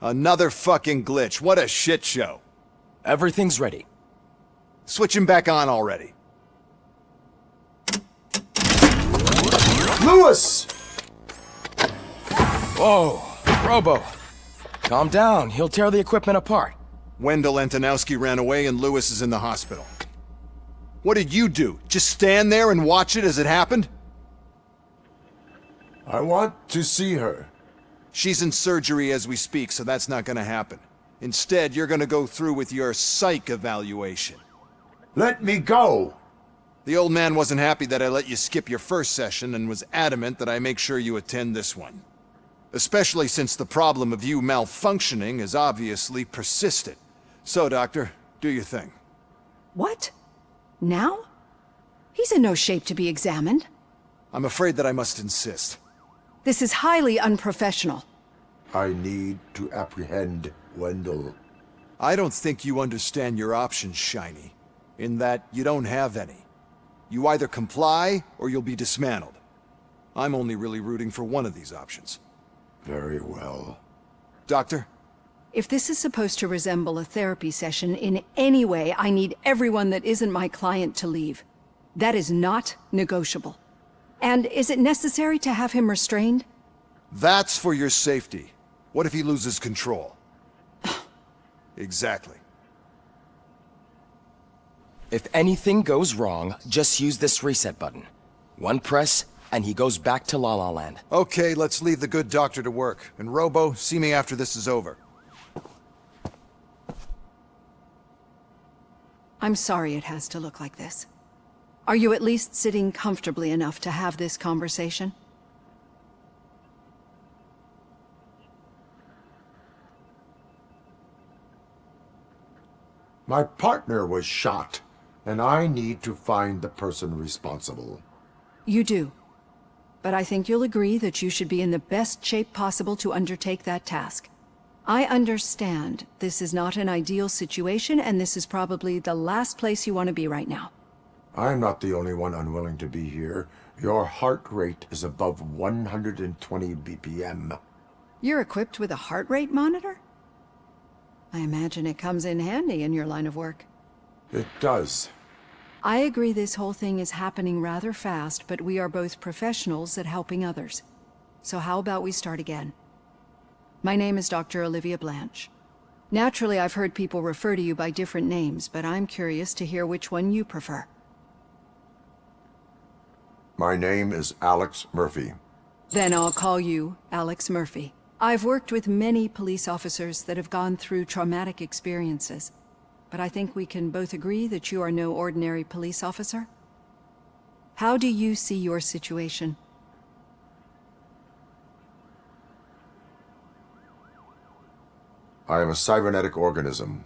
Another fucking glitch. What a shit show. Everything's ready. Switch him back on already. Lewis! Whoa, Robo. Calm down, he'll tear the equipment apart. Wendell Antonowski ran away and Lewis is in the hospital. What did you do? Just stand there and watch it as it happened? I want to see her. She's in surgery as we speak, so that's not gonna happen. Instead, you're gonna go through with your psych evaluation. Let me go! The old man wasn't happy that I let you skip your first session and was adamant that I make sure you attend this one. Especially since the problem of you malfunctioning is obviously persistent. So, Doctor, do your thing. What? Now? He's in no shape to be examined. I'm afraid that I must insist. This is highly unprofessional. I need to apprehend Wendell. I don't think you understand your options, Shiny. In that you don't have any. You either comply, or you'll be dismantled. I'm only really rooting for one of these options. Very well. Doctor? If this is supposed to resemble a therapy session in any way, I need everyone that isn't my client to leave. That is not negotiable. And is it necessary to have him restrained? That's for your safety. What if he loses control? Exactly. If anything goes wrong, just use this reset button. One press, and he goes back to La La Land. Okay, let's leave the good doctor to work. And Robo, see me after this is over. I'm sorry it has to look like this. Are you at least sitting comfortably enough to have this conversation? My partner was shot, and I need to find the person responsible. You do. But I think you'll agree that you should be in the best shape possible to undertake that task. I understand this is not an ideal situation, and this is probably the last place you want to be right now. I'm not the only one unwilling to be here. Your heart rate is above 120 BPM. You're equipped with a heart rate monitor? I imagine it comes in handy in your line of work. It does. I agree this whole thing is happening rather fast, but we are both professionals at helping others. So how about we start again? My name is Dr. Olivia Blanche. Naturally, I've heard people refer to you by different names, but I'm curious to hear which one you prefer. My name is Alex Murphy. Then I'll call you Alex Murphy. I've worked with many police officers that have gone through traumatic experiences, but I think we can both agree that you are no ordinary police officer. How do you see your situation? I am a cybernetic organism,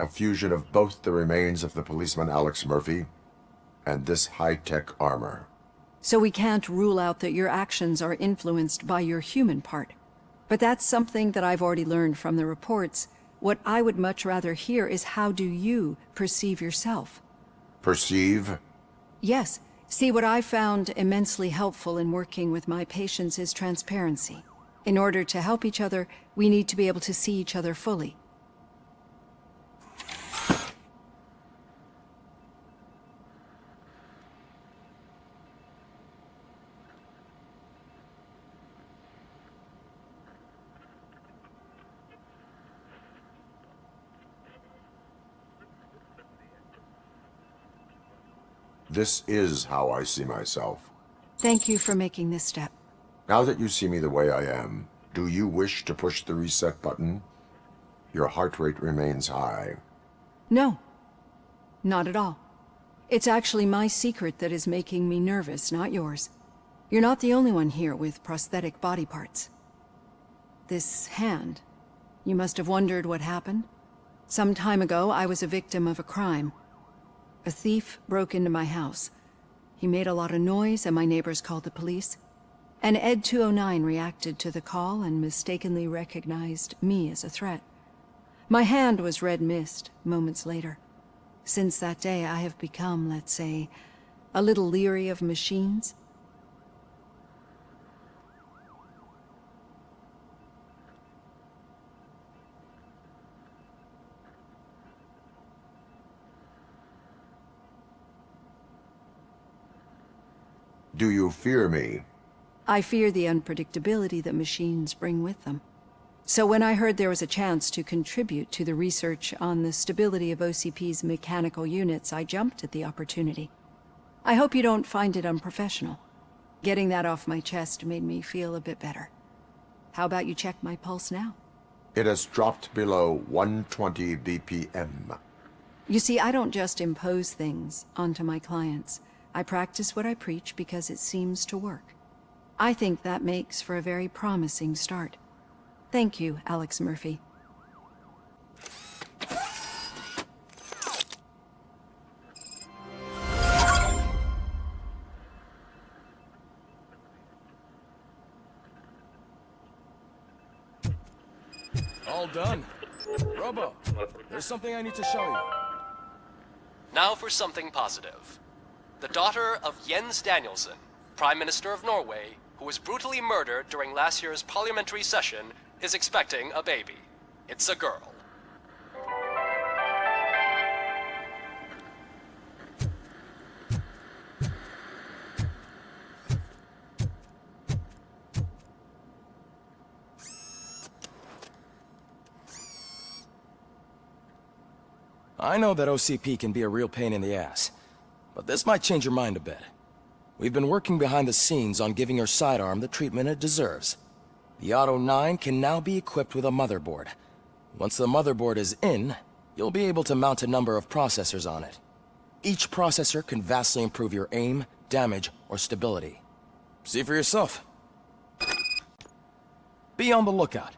a fusion of both the remains of the policeman Alex Murphy and this high-tech armor. So we can't rule out that your actions are influenced by your human part. But that's something that I've already learned from the reports. What I would much rather hear is how do you perceive yourself? Perceive? Yes. See, what I found immensely helpful in working with my patients is transparency. In order to help each other, we need to be able to see each other fully. This is how I see myself. Thank you for making this step. Now that you see me the way I am, do you wish to push the reset button? Your heart rate remains high. No, not at all. It's actually my secret that is making me nervous, not yours. You're not the only one here with prosthetic body parts. This hand, you must have wondered what happened. Some time ago, I was a victim of a crime. A thief broke into my house. He made a lot of noise and my neighbors called the police. And Ed 209 reacted to the call and mistakenly recognized me as a threat. My hand was red mist moments later. Since that day, I have become, let's say, a little leery of machines. Do you fear me? I fear the unpredictability that machines bring with them. So when I heard there was a chance to contribute to the research on the stability of OCP's mechanical units, I jumped at the opportunity. I hope you don't find it unprofessional. Getting that off my chest made me feel a bit better. How about you check my pulse now? It has dropped below 120 BPM. You see, I don't just impose things onto my clients. I practice what I preach because it seems to work. I think that makes for a very promising start. Thank you, Alex Murphy. All done. Robo, there's something I need to show you. Now for something positive. The daughter of Jens Danielson, Prime Minister of Norway, who was brutally murdered during last year's parliamentary session, is expecting a baby. It's a girl. I know that OCP can be a real pain in the ass, but this might change your mind a bit. We've been working behind the scenes on giving your sidearm the treatment it deserves. The Auto 9 can now be equipped with a motherboard. Once the motherboard is in, you'll be able to mount a number of processors on it. Each processor can vastly improve your aim, damage, or stability. See for yourself. Be on the lookout.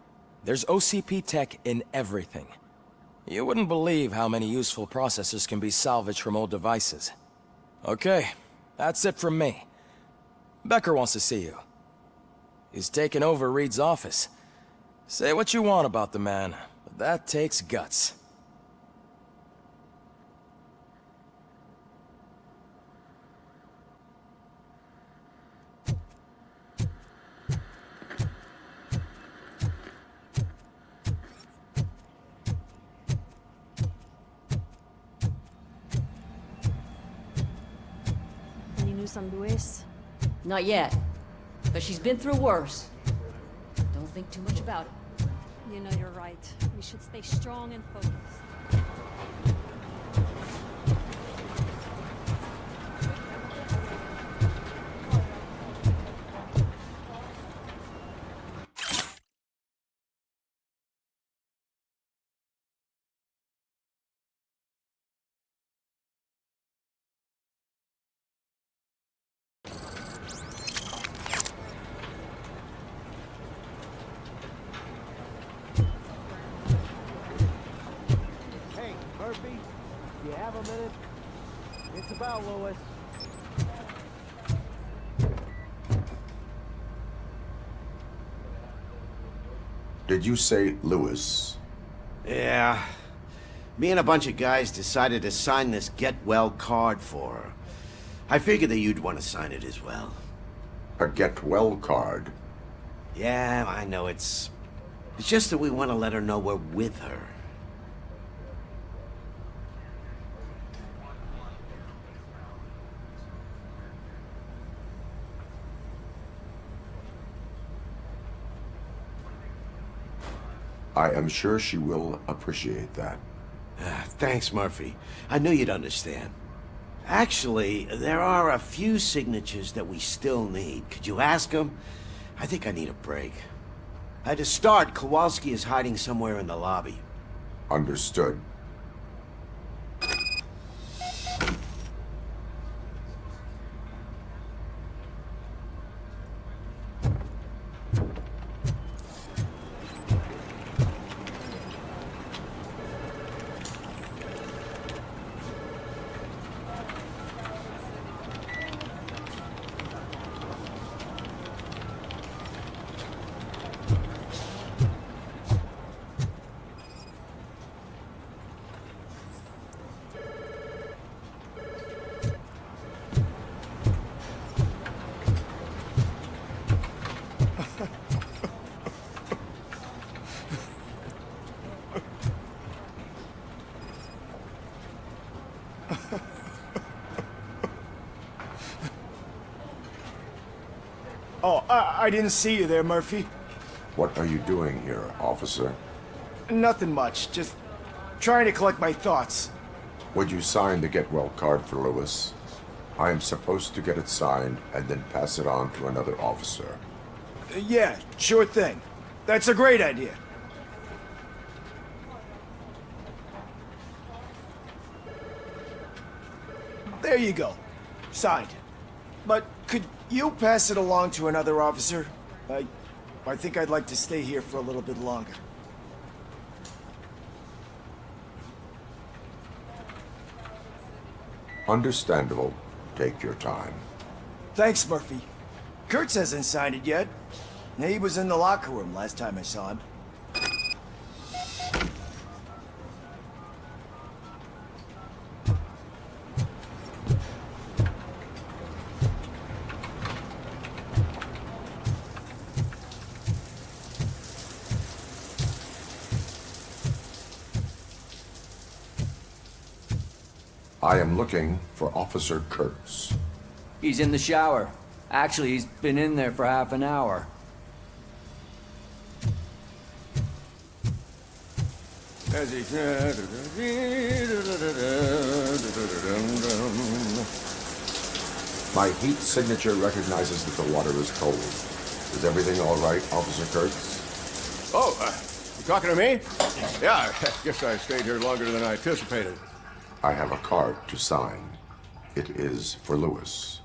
There's OCP tech in everything. You wouldn't believe how many useful processors can be salvaged from old devices. Okay, that's it from me. Becker wants to see you. He's taken over Reed's office. Say what you want about the man, but that takes guts. Any news on Luis? Not yet, but she's been through worse. Don't think too much about it. You know you're right. We should stay strong and focused. Hey, Murphy, you have a minute? It's about Lois. Did you say Lewis? Yeah. Me and a bunch of guys decided to sign this get well card for her. I figured that you'd want to sign it as well. A get well card? Yeah, I know it's just that we want to let her know we're with her. I am sure she will appreciate that. Thanks, Murphy. I knew you'd understand. Actually, there are a few signatures that we still need. Could you ask them? I think I need a break. To start, Kowalski is hiding somewhere in the lobby. Understood. Oh, I didn't see you there, Murphy. What are you doing here, officer? Nothing much, just trying to collect my thoughts. Would you sign the get well card for Lewis? I am supposed to get it signed and then pass it on to another officer. Yeah, sure thing. That's a great idea. There you go. Signed. But could you pass it along to another officer? I think I'd like to stay here for a little bit longer. Understandable. Take your time. Thanks, Murphy. Kurtz hasn't signed it yet. He was in the locker room last time I saw him. I am looking for Officer Kurtz. He's in the shower. Actually, he's been in there for half an hour. My heat signature recognizes that the water is cold. Is everything all right, Officer Kurtz? Oh, you talking to me? Yeah, I guess I stayed here longer than I anticipated. I have a card to sign. It is for Lewis.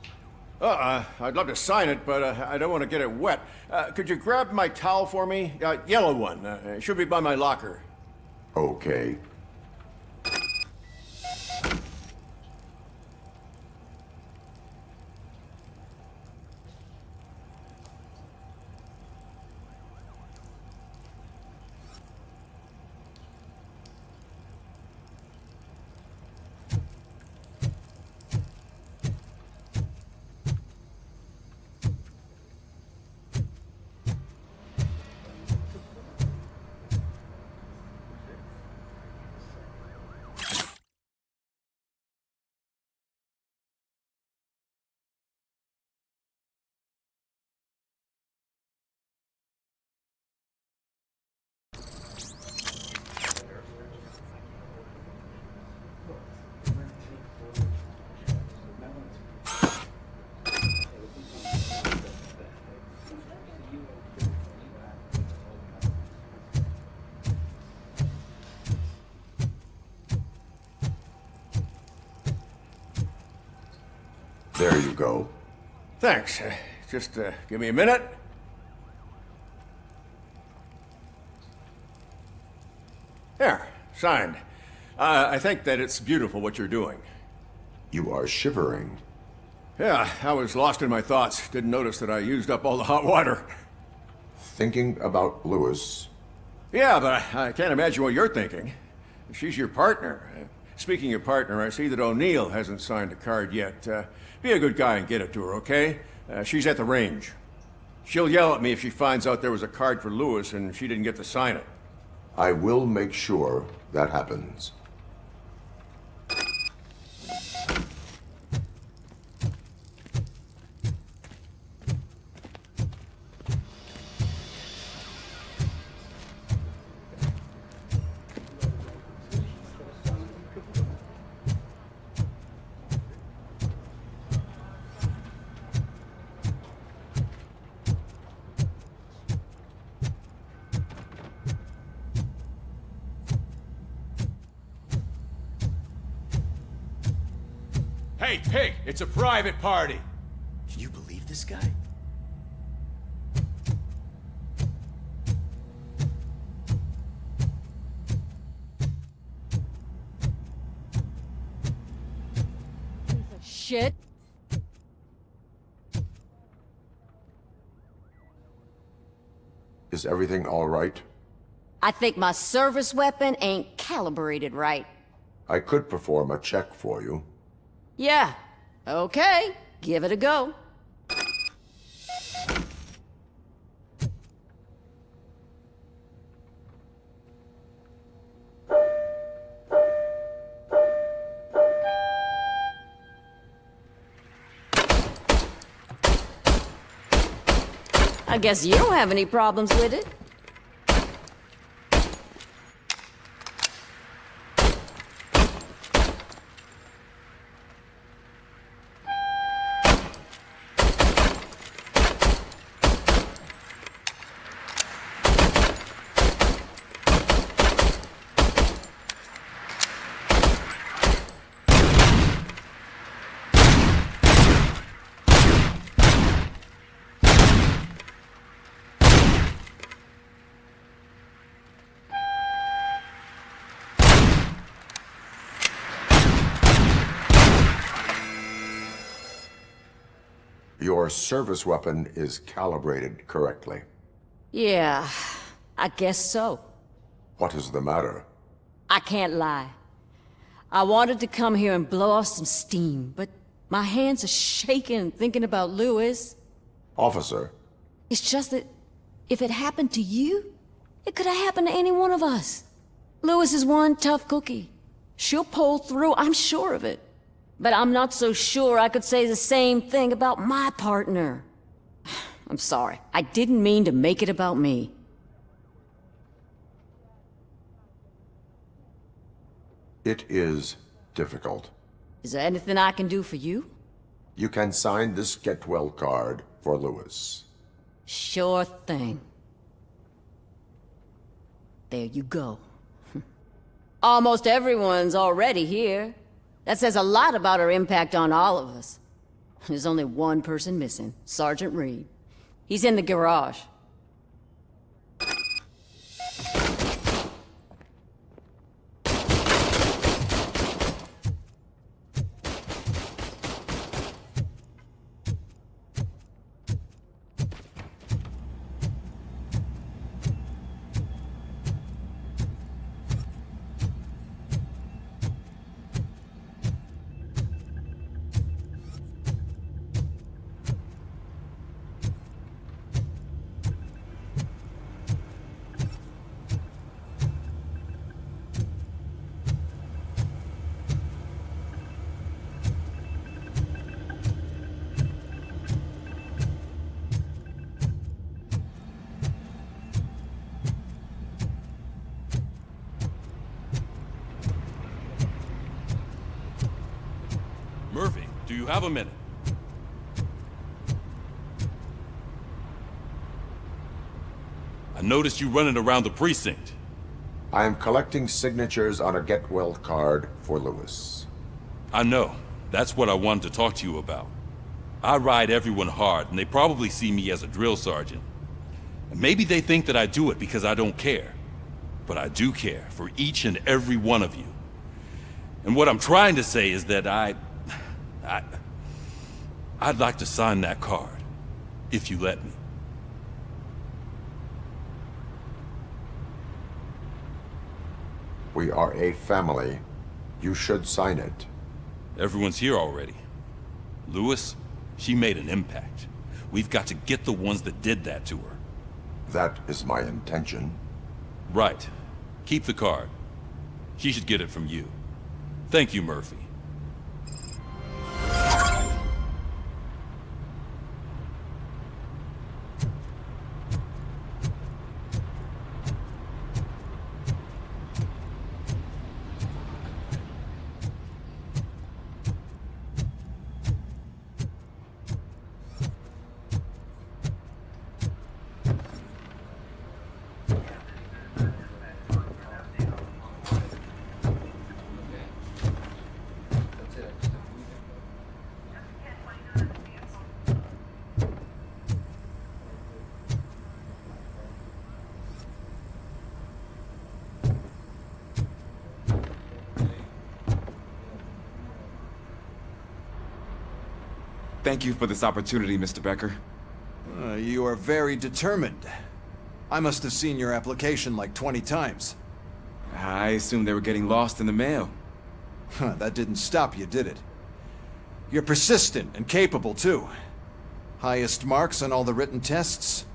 I'd love to sign it, but I don't want to get it wet. Could you grab my towel for me? Yellow one. It should be by my locker. Okay. There you go. Thanks. Just give me a minute. There, signed. I think that it's beautiful what you're doing. You are shivering. Yeah, I was lost in my thoughts. Didn't notice that I used up all the hot water. Thinking about Lewis. Yeah, but I can't imagine what you're thinking. She's your partner. Speaking of partner, I see that O'Neill hasn't signed a card yet. Be a good guy and get it to her, okay? She's at the range. She'll yell at me if she finds out there was a card for Lewis and she didn't get to sign it. I will make sure that happens. Hey, pig! It's a private party! Can you believe this guy? Shit. Is everything all right? I think my service weapon ain't calibrated right. I could perform a check for you. Yeah. Okay. Give it a go. I guess you don't have any problems with it. Your service weapon is calibrated correctly. Yeah, I guess so. What is the matter? I can't lie. I wanted to come here and blow off some steam, but my hands are shaking thinking about Lewis. Officer. It's just that if it happened to you, it could have happened to any one of us. Lewis is one tough cookie. She'll pull through, I'm sure of it. But I'm not so sure I could say the same thing about my partner. I'm sorry. I didn't mean to make it about me. It is difficult. Is there anything I can do for you? You can sign this get well card for Lewis. Sure thing. There you go. Almost everyone's already here. That says a lot about her impact on all of us. There's only one person missing, Sergeant Reed. He's in the garage. Murphy, do you have a minute? I noticed you running around the precinct. I am collecting signatures on a get well card for Lewis. I know. That's what I wanted to talk to you about. I ride everyone hard, and they probably see me as a drill sergeant. And maybe they think that I do it because I don't care. But I do care for each and every one of you. And what I'm trying to say is that I'd like to sign that card, if you let me. We are a family. You should sign it. Everyone's here already. Lewis, she made an impact. We've got to get the ones that did that to her. That is my intention. Right. Keep the card. She should get it from you. Thank you, Murphy. Thank you for this opportunity, Mr. Becker. You are very determined. I must have seen your application like 20 times. I assumed they were getting lost in the mail. That didn't stop you, did it? You're persistent and capable, too. Highest marks on all the written tests.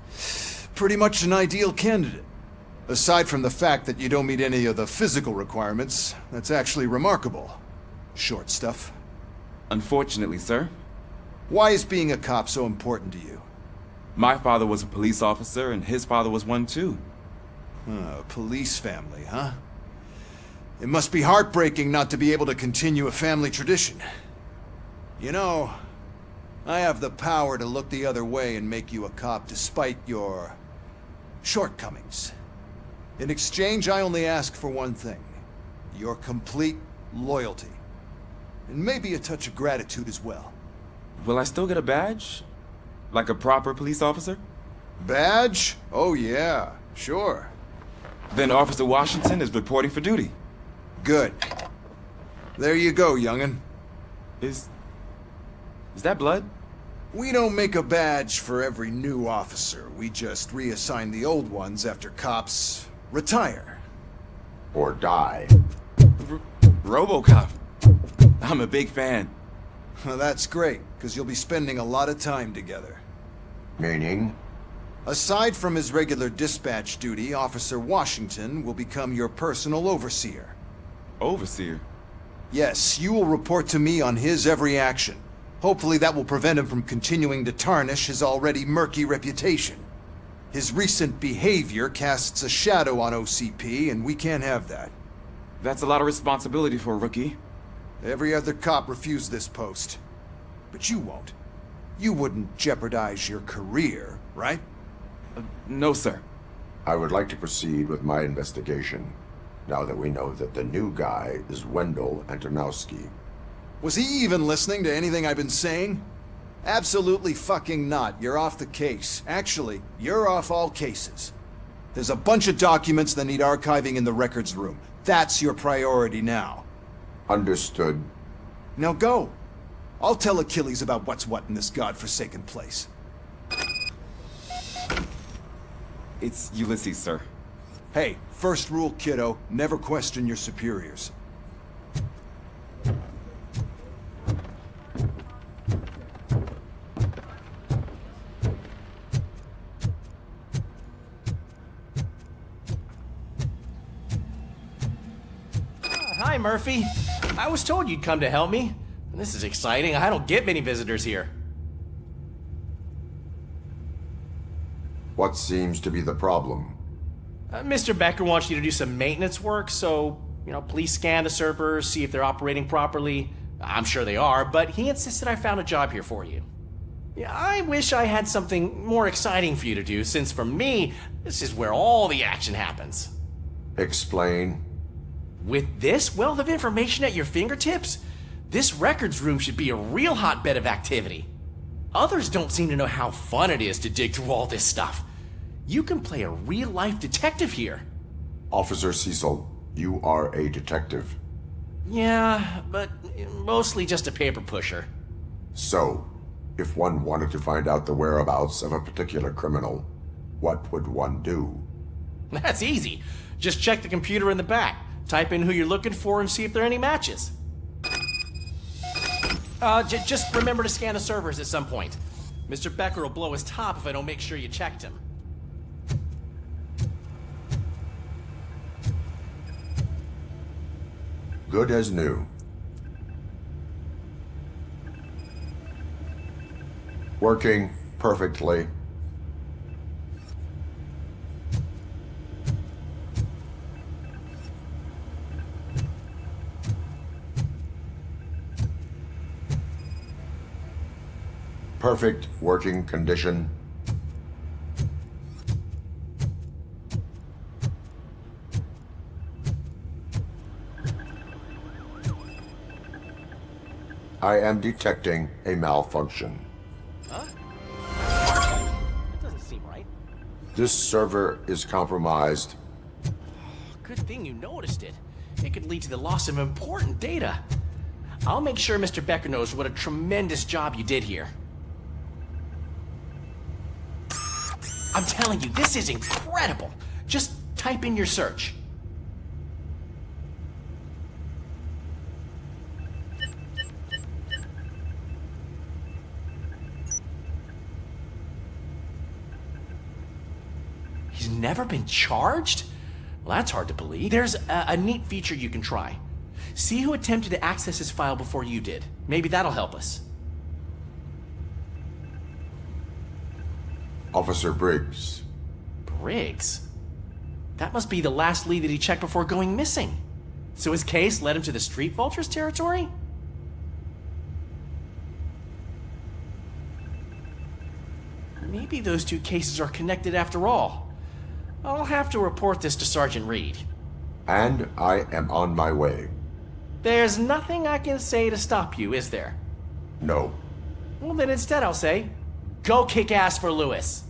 Pretty much an ideal candidate. Aside from the fact that you don't meet any of the physical requirements, that's actually remarkable. Short stuff. Unfortunately, sir. Why is being a cop so important to you? My father was a police officer, and his father was one too. A police family, huh? It must be heartbreaking not to be able to continue a family tradition. You know, I have the power to look the other way and make you a cop despite your shortcomings. In exchange, I only ask for one thing. Your complete loyalty. And maybe a touch of gratitude as well. Will I still get a badge? Like a proper police officer? Badge? Oh yeah, sure. Then Officer Washington is reporting for duty. Good. There you go, young'un. Is that blood? We don't make a badge for every new officer. We just reassign the old ones after cops retire. Or die. RoboCop. I'm a big fan. Well, that's great, because you'll be spending a lot of time together. Meaning? Aside from his regular dispatch duty, Officer Washington will become your personal overseer. Overseer? Yes, you will report to me on his every action. Hopefully that will prevent him from continuing to tarnish his already murky reputation. His recent behavior casts a shadow on OCP, and we can't have that. That's a lot of responsibility for a rookie. Every other cop refused this post. But you won't. You wouldn't jeopardize your career, right? No, sir. I would like to proceed with my investigation, now that we know that the new guy is Wendell Antonowski. Was he even listening to anything I've been saying? Absolutely fucking not. You're off the case. Actually, you're off all cases. There's a bunch of documents that need archiving in the records room. That's your priority now. Understood. Now go. I'll tell Achilles about what's what in this godforsaken place. It's Ulysses, sir. Hey, first rule, kiddo, never question your superiors. Hi, Murphy. I was told you'd come to help me. This is exciting. I don't get many visitors here. What seems to be the problem? Mr. Becker wants you to do some maintenance work, so, please scan the servers, see if they're operating properly. I'm sure they are, but he insisted I found a job here for you. Yeah, I wish I had something more exciting for you to do, since for me, this is where all the action happens. Explain. With this wealth of information at your fingertips, this records room should be a real hotbed of activity. Others don't seem to know how fun it is to dig through all this stuff. You can play a real-life detective here. Officer Cecil, you are a detective. Yeah, but mostly just a paper pusher. So, if one wanted to find out the whereabouts of a particular criminal, what would one do? That's easy. Just check the computer in the back, type in who you're looking for, and see if there are any matches. Just remember to scan the servers at some point. Mr. Becker will blow his top if I don't make sure you checked him. Good as new. Working perfectly. Perfect working condition. I am detecting a malfunction. Huh? That doesn't seem right. This server is compromised. Good thing you noticed it. It could lead to the loss of important data. I'll make sure Mr. Becker knows what a tremendous job you did here. I'm telling you, this is incredible. Just type in your search. He's never been charged? Well, that's hard to believe. There's a neat feature you can try. See who attempted to access his file before you did. Maybe that'll help us. Officer Briggs. Briggs? That must be the last lead that he checked before going missing. So his case led him to the Street Vultures territory? Maybe those two cases are connected after all. I'll have to report this to Sergeant Reed. And I am on my way. There's nothing I can say to stop you, is there? No. Well, then instead I'll say, go kick ass for Lewis.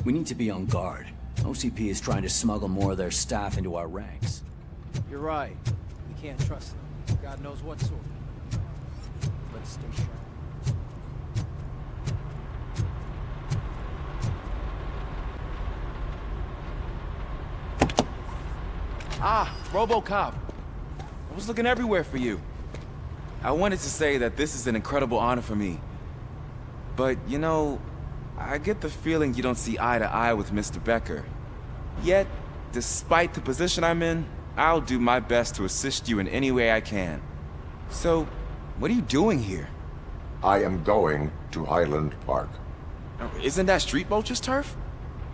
We need to be on guard. OCP is trying to smuggle more of their staff into our ranks. You're right. We can't trust them. God knows what sort. Let's stay sharp. Ah, RoboCop. I was looking everywhere for you. I wanted to say that this is an incredible honor for me. But, you know, I get the feeling you don't see eye to eye with Mr. Becker. Yet, despite the position I'm in, I'll do my best to assist you in any way I can. So, what are you doing here? I am going to Highland Park. Isn't that Street Vulture's turf?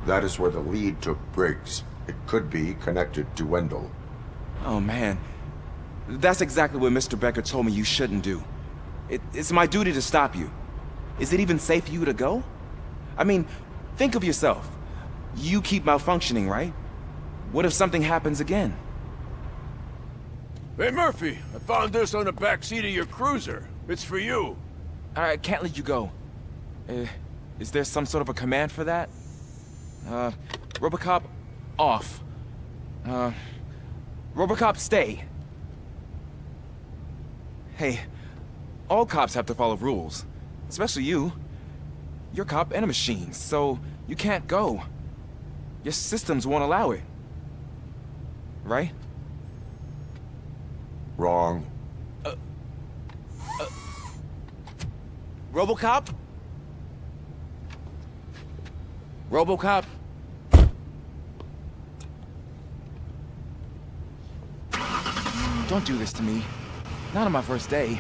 That is where the lead took Briggs. It could be connected to Wendell. Oh man, that's exactly what Mr. Becker told me you shouldn't do. It's my duty to stop you. Is it even safe for you to go? I mean, think of yourself. You keep malfunctioning, right? What if something happens again? Hey, Murphy, I found this on the back seat of your cruiser. It's for you. I can't let you go. Is there some sort of a command for that? RoboCop, off. RoboCop, stay. Hey, all cops have to follow rules. Especially you. You're a cop and a machine, so you can't go. Your systems won't allow it. Right? Wrong. RoboCop? RoboCop? Don't do this to me. Not on my first day.